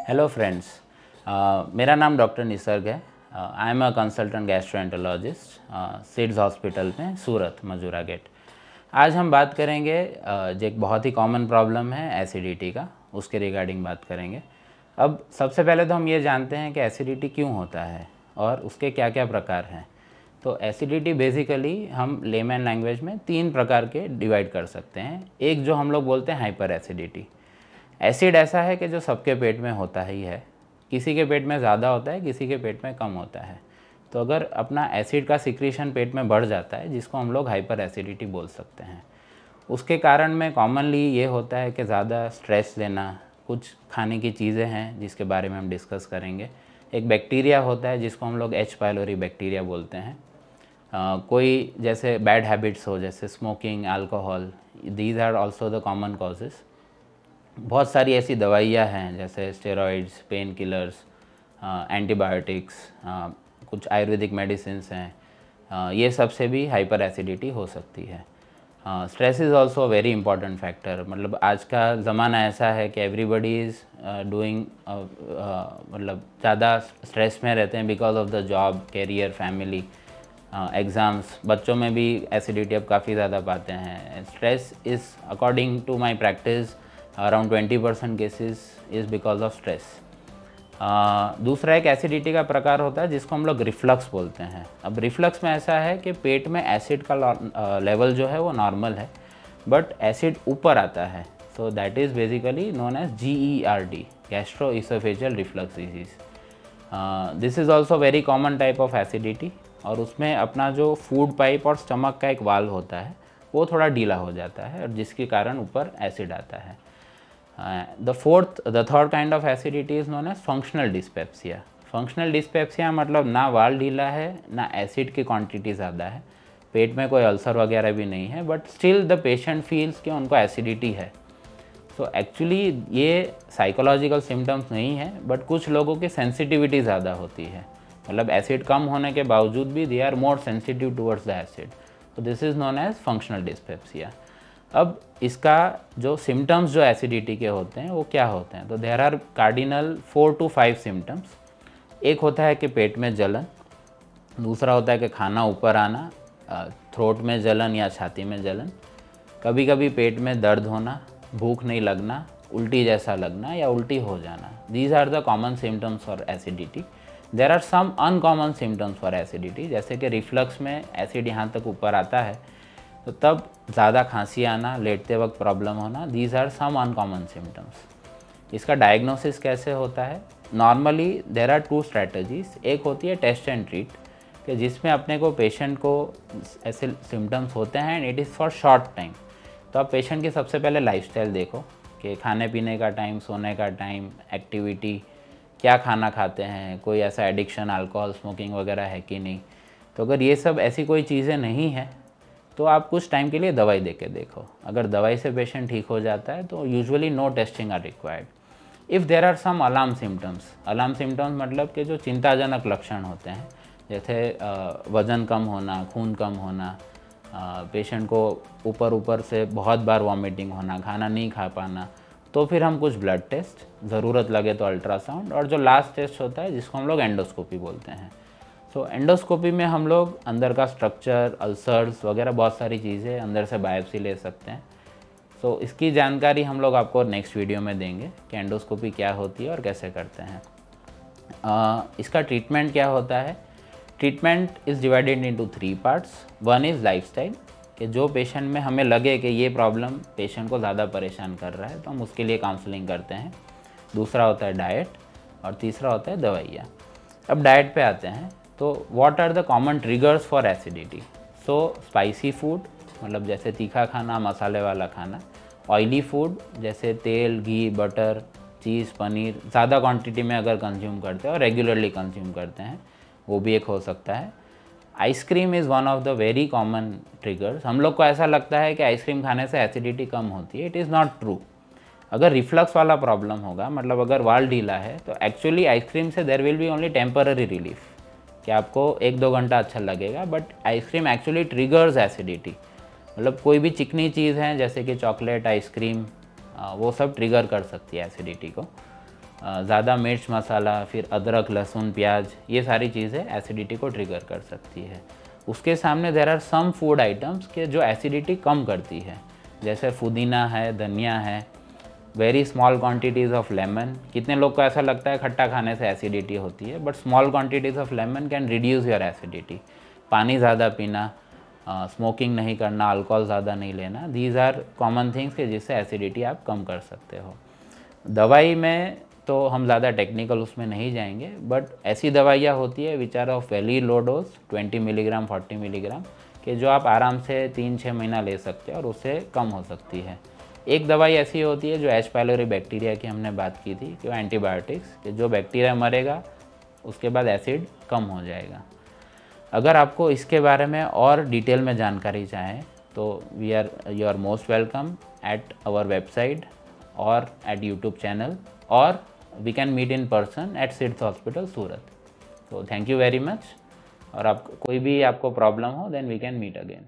Hello friends, मेरा नाम doctor Nisarga है। I am a consultant gastroenterologist seeds hospital में सूरत मजूरा गेट। आज हम बात करेंगे जो एक बहुत ही कॉमन प्रॉब्लम है एसिडिटी का, उसके रिगार्डिंग बात करेंगे। अब सबसे पहले तो हम ये जानते हैं कि एसिडिटी क्यों होता है और उसके क्या क्या प्रकार हैं। तो एसिडिटी बेसिकली हम लेमन लैंग्वेज में 3 प्रकार के डिवाइड कर सकते हैं। एक जो हम लोग बोलते हैं हाइपर एसिडिटी। एसिड ऐसा है कि जो सबके पेट में होता ही है, किसी के पेट में ज़्यादा होता है, किसी के पेट में कम होता है। तो अगर अपना एसिड का सिक्रीशन पेट में बढ़ जाता है, जिसको हम लोग हाइपर एसिडिटी बोल सकते हैं, उसके कारण में कॉमनली ये होता है कि ज़्यादा स्ट्रेस लेना, कुछ खाने की चीज़ें हैं जिसके बारे में हम डिस्कस करेंगे। एक बैक्टीरिया होता है जिसको हम लोग एच पाइलोरी बैक्टीरिया बोलते हैं। कोई जैसे बैड हैबिट्स हो, जैसे smoking, alcohol, these are also the common causes. बहुत सारी ऐसी दवाइयाँ हैं जैसे स्टेरॉइड्स, पेन किलर्स, एंटीबायोटिक्स, कुछ आयुर्वेदिक मेडिसिन्स हैं, ये सब से भी हाइपर एसिडिटी हो सकती है। Stress is also very important factor. मतलब आज का ज़माना ऐसा है कि एवरीबडी इज़ डूइंग, मतलब ज़्यादा स्ट्रेस में रहते हैं because of the job, career, family, exams. बच्चों में भी एसिडिटी अब काफ़ी ज़्यादा पाते हैं। Stress is, according to my practice, around 20% cases is because of stress. दूसरा एक एसिडिटी का प्रकार होता है जिसको हम लोग रिफ्लक्स बोलते हैं। अब रिफ्लक्स में ऐसा है कि पेट में एसिड का लेवल जो है वो नॉर्मल है, बट एसिड ऊपर आता है। So that is basically known as GERD, gastroesophageal reflux disease. This is also very common type of acidity. और उसमें अपना जो फूड पाइप और स्टमक का एक वाल्व होता है वो थोड़ा ढीला हो जाता है, और जिसके कारण ऊपर एसिड आता है। The third kind of acidity is known as functional dyspepsia. Functional dyspepsia मतलब ना वाल ढीला है, ना एसिड की क्वांटिटी ज़्यादा है, पेट में कोई अल्सर वगैरह भी नहीं है, but still the patient feels कि उनको एसिडिटी है। सो एक्चुअली ये साइकोलॉजिकल सिम्टम्स नहीं है, बट कुछ लोगों की सेंसिटिविटी ज़्यादा होती है। मतलब एसिड कम होने के बावजूद भी they are more sensitive towards the acid. तो this is known as functional dyspepsia. अब इसका जो सिम्टम्स जो एसिडिटी के होते हैं वो क्या होते हैं, तो there are cardinal 4 to 5 symptoms. एक होता है कि पेट में जलन, दूसरा होता है कि खाना ऊपर आना, थ्रोट में जलन या छाती में जलन, कभी कभी पेट में दर्द होना, भूख नहीं लगना, उल्टी जैसा लगना या उल्टी हो जाना। These are the common symptoms for acidity. There are some uncommon symptoms for acidity, जैसे कि रिफ्लक्स में एसिड यहाँ तक ऊपर आता है तो तब ज़्यादा खांसी आना, लेटते वक्त प्रॉब्लम होना। These are some uncommon symptoms. इसका डायग्नोसिस कैसे होता है? Normally there are 2 strategies. एक होती है टेस्ट एंड ट्रीट, कि जिसमें अपने को पेशेंट को ऐसे सिम्टम्स होते हैं and it is for short time. तो आप पेशेंट की सबसे पहले लाइफस्टाइल देखो कि खाने पीने का टाइम, सोने का टाइम, एक्टिविटी, क्या खाना खाते हैं, कोई ऐसा एडिक्शन, अल्कोहल, स्मोकिंग वगैरह है कि नहीं। तो अगर ये सब ऐसी कोई चीज़ें नहीं हैं तो आप कुछ टाइम के लिए दवाई दे के देखो। अगर दवाई से पेशेंट ठीक हो जाता है तो usually no testing are required. If there are some alarm symptoms मतलब कि जो चिंताजनक लक्षण होते हैं, जैसे वज़न कम होना, खून कम होना, पेशेंट को ऊपर से बहुत बार वॉमिटिंग होना, खाना नहीं खा पाना, तो फिर हम कुछ ब्लड टेस्ट, ज़रूरत लगे तो अल्ट्रासाउंड, और जो लास्ट टेस्ट होता है जिसको हम लोग एंडोस्कोपी बोलते हैं। तो एंडोस्कोपी में हम लोग अंदर का स्ट्रक्चर, अल्सर्स वगैरह बहुत सारी चीज़ें, अंदर से बायोप्सी ले सकते हैं। सो इसकी जानकारी हम लोग आपको नेक्स्ट वीडियो में देंगे कि एंडोस्कोपी क्या होती है और कैसे करते हैं। इसका ट्रीटमेंट क्या होता है? Treatment is divided into 3 parts. One is lifestyle, कि जो पेशेंट में हमें लगे कि ये प्रॉब्लम पेशेंट को ज़्यादा परेशान कर रहा है तो हम उसके लिए काउंसलिंग करते हैं। दूसरा होता है डाइट, और तीसरा होता है दवाइयाँ। अब डाइट पे आते हैं, तो what are the common triggers for acidity? So spicy food, मतलब जैसे तीखा खाना, मसाले वाला खाना। ऑयली फूड जैसे तेल, घी, बटर, चीज़, पनीर ज़्यादा क्वांटिटी में अगर कंज्यूम करते हैं और रेगुलरली कंज्यूम करते हैं, वो भी एक हो सकता है। Ice cream is one of the very common triggers. हम लोग को ऐसा लगता है कि आइसक्रीम खाने से एसिडिटी कम होती है। It is not true. अगर रिफ्लक्स वाला प्रॉब्लम होगा, मतलब अगर वाल ढीला है, तो एक्चुअली आइसक्रीम से there will be only temporary relief, कि आपको 1-2 घंटा अच्छा लगेगा, but ice cream actually triggers acidity. मतलब कोई भी चिकनी चीज़ है जैसे कि चॉकलेट, आइसक्रीम, वो सब ट्रिगर कर सकती है एसिडिटी को। ज़्यादा मिर्च मसाला, फिर अदरक लहसुन प्याज, ये सारी चीज़ें एसिडिटी को ट्रिगर कर सकती है। उसके सामने there are some food items के जो एसिडिटी कम करती है, जैसे पुदीना है, धनिया है, very small quantities of lemon. कितने लोग को ऐसा लगता है खट्टा खाने से एसिडिटी होती है, but small quantities of lemon can reduce your acidity. पानी ज़्यादा पीना, स्मोकिंग नहीं करना, अल्कोहल ज़्यादा नहीं लेना, दीज आर कॉमन थिंग्स के जिससे एसिडिटी आप कम कर सकते हो। दवाई में तो हम ज़्यादा टेक्निकल उसमें नहीं जाएंगे, बट ऐसी दवाइयाँ होती है which are of very low dose, 20 milligram 40 milligram के, जो आप आराम से 3-6 महीना ले सकते हैं और उससे कम हो सकती है। एक दवाई ऐसी होती है जो एच पायलोरी बैक्टीरिया की हमने बात की थी कि वो एंटीबायोटिक्स, कि जो बैक्टीरिया मरेगा उसके बाद एसिड कम हो जाएगा। अगर आपको इसके बारे में और डिटेल में जानकारी चाहें तो you are most welcome at our website और एट यूट्यूब चैनल, और we can meet in person at Sid's hospital Surat. तो थैंक यू वेरी मच, और आप कोई भी आपको प्रॉब्लम हो then we can meet again.